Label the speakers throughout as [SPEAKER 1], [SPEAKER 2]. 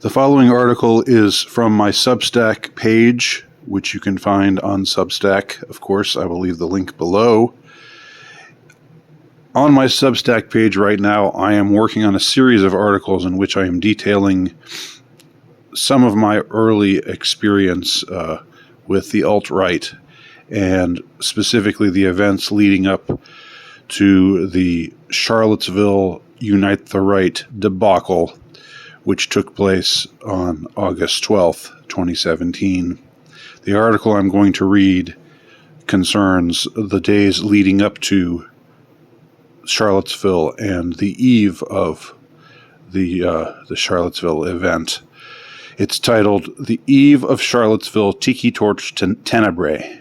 [SPEAKER 1] The following article is from my Substack page, which you can find on Substack. Of course, I will leave the link below. On my Substack page right now, I am working on a series of articles in which I am detailing some of my early experience with the alt-right, and specifically the events leading up to the Charlottesville Unite the Right debacle, which took place on August 12th, 2017. The article I'm going to read concerns the days leading up to Charlottesville and the eve of the Charlottesville event. It's titled, "The Eve of Charlottesville Tiki Torch Tenebrae."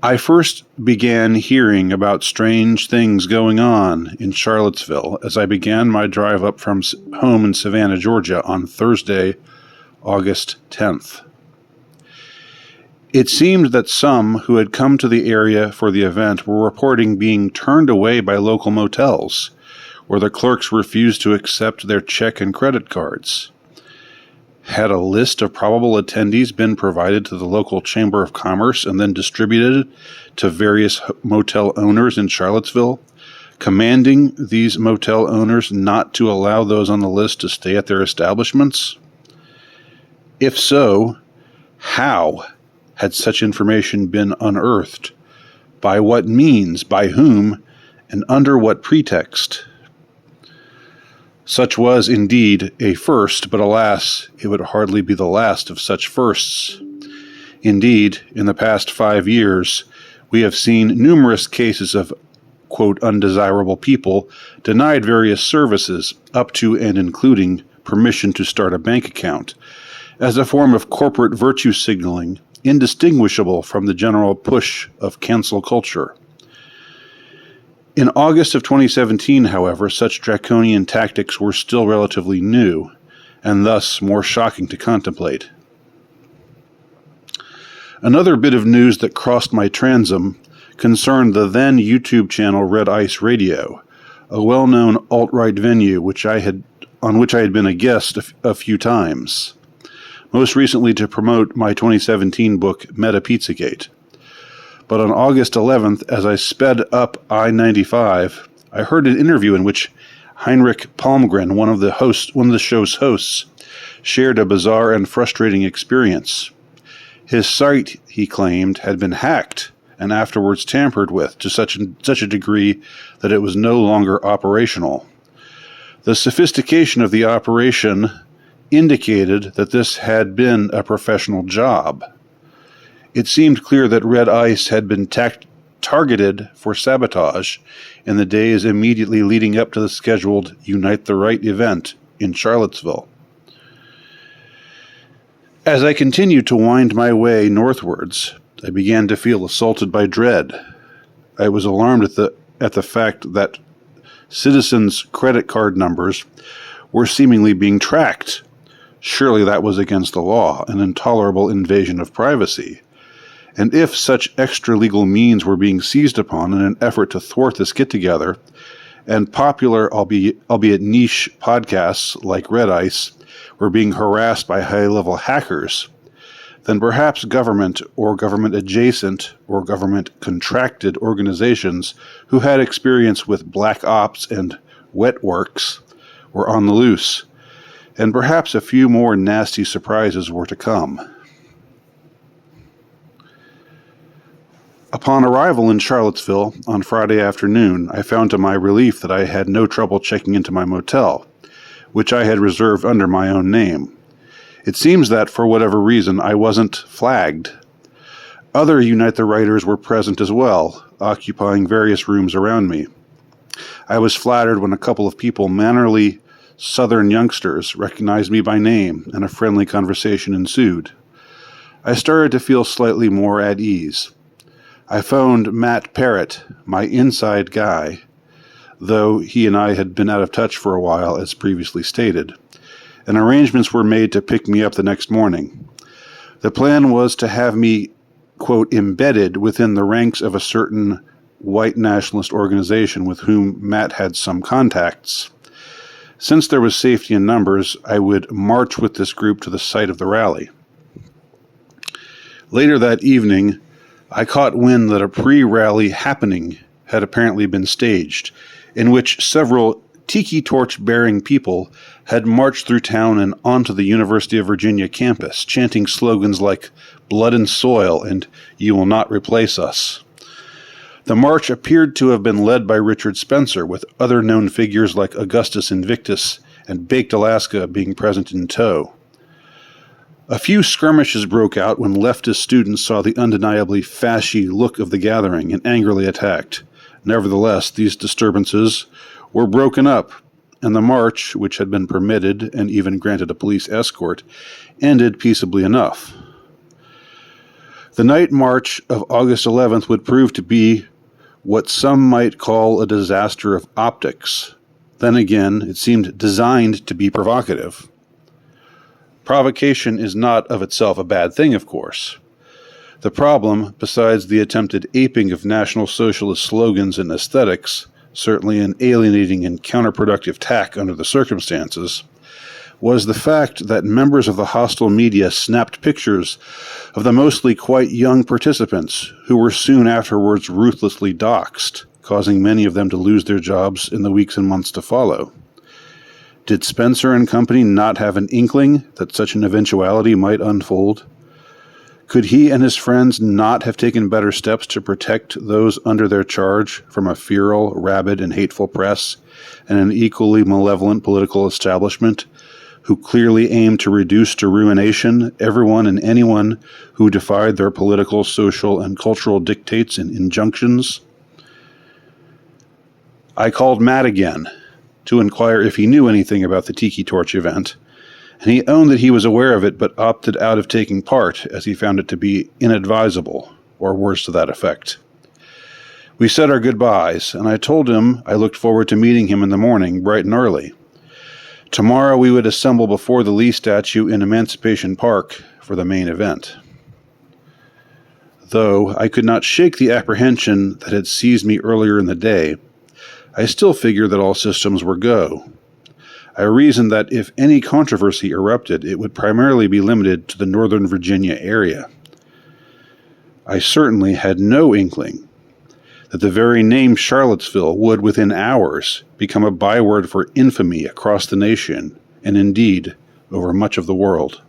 [SPEAKER 1] I first began hearing about strange things going on in Charlottesville as I began my drive up from home in Savannah, Georgia on Thursday, August 10th. It seemed that some who had come to the area for the event were reporting being turned away by local motels, where the clerks refused to accept their check and credit cards. Had a list of probable attendees been provided to the local Chamber of Commerce and then distributed to various motel owners in Charlottesville, commanding these motel owners not to allow those on the list to stay at their establishments? If so, how had such information been unearthed? By what means, by whom, and under what pretext? Such was indeed a first, but alas, it would hardly be the last of such firsts. Indeed, in the past 5 years, we have seen numerous cases of, quote, undesirable people denied various services, up to and including permission to start a bank account, as a form of corporate virtue signaling, indistinguishable from the general push of cancel culture. In August of 2017, however, such draconian tactics were still relatively new, and thus more shocking to contemplate. Another bit of news that crossed my transom concerned the then YouTube channel Red Ice Radio, a well-known alt-right venue on which I had been a guest a few times, most recently to promote my 2017 book, Meta Pizzagate. But on August 11th, as I sped up I-95, I heard an interview in which Heinrich Palmgren, one of the show's hosts, shared a bizarre and frustrating experience. His site, he claimed, had been hacked and afterwards tampered with to such a degree that it was no longer operational. The sophistication of the operation indicated that this had been a professional job. It seemed clear that Red Ice had been targeted for sabotage in the days immediately leading up to the scheduled Unite the Right event in Charlottesville. As I continued to wind my way northwards, I began to feel assaulted by dread. I was alarmed at the fact that citizens' credit card numbers were seemingly being tracked. Surely that was against the law, an intolerable invasion of privacy. And if such extra-legal means were being seized upon in an effort to thwart this get-together, and popular, albeit niche, podcasts like Red Ice were being harassed by high-level hackers, then perhaps government or government-adjacent or government-contracted organizations who had experience with black ops and wet works were on the loose, and perhaps a few more nasty surprises were to come. Upon arrival in Charlottesville on Friday afternoon, I found to my relief that I had no trouble checking into my motel, which I had reserved under my own name. It seems that, for whatever reason, I wasn't flagged. Other Unite the Righters were present as well, occupying various rooms around me. I was flattered when a couple of mannerly Southern youngsters recognized me by name, and a friendly conversation ensued. I started to feel slightly more at ease. I phoned Matt Parrott, my inside guy, though he and I had been out of touch for a while, as previously stated, and arrangements were made to pick me up the next morning. The plan was to have me, quote, embedded within the ranks of a certain white nationalist organization with whom Matt had some contacts. Since there was safety in numbers, I would march with this group to the site of the rally. Later that evening, I caught wind that a pre-rally happening had apparently been staged, in which several tiki torch-bearing people had marched through town and onto the University of Virginia campus, chanting slogans like "Blood and Soil" and "You Will Not Replace Us." The march appeared to have been led by Richard Spencer, with other known figures like Augustus Invictus and Baked Alaska being present in tow. A few skirmishes broke out when leftist students saw the undeniably fashy look of the gathering and angrily attacked. Nevertheless, these disturbances were broken up, and the march, which had been permitted and even granted a police escort, ended peaceably enough. The night march of August 11th would prove to be what some might call a disaster of optics. Then again, it seemed designed to be provocative. Provocation is not of itself a bad thing, of course. The problem, besides the attempted aping of National Socialist slogans and aesthetics, certainly an alienating and counterproductive tack under the circumstances, was the fact that members of the hostile media snapped pictures of the mostly quite young participants, who were soon afterwards ruthlessly doxxed, causing many of them to lose their jobs in the weeks and months to follow. Did Spencer and company not have an inkling that such an eventuality might unfold? Could he and his friends not have taken better steps to protect those under their charge from a feral, rabid, and hateful press and an equally malevolent political establishment who clearly aimed to reduce to ruination everyone and anyone who defied their political, social, and cultural dictates and injunctions? I called Matt again to inquire if he knew anything about the Tiki Torch event, and he owned that he was aware of it but opted out of taking part as he found it to be inadvisable, or words to that effect. We said our goodbyes, and I told him I looked forward to meeting him in the morning, bright and early. Tomorrow we would assemble before the Lee statue in Emancipation Park for the main event. Though I could not shake the apprehension that had seized me earlier in the day, I still figured that all systems were go. I reasoned that if any controversy erupted, it would primarily be limited to the Northern Virginia area. I certainly had no inkling that the very name Charlottesville would, within hours, become a byword for infamy across the nation, and indeed, over much of the world.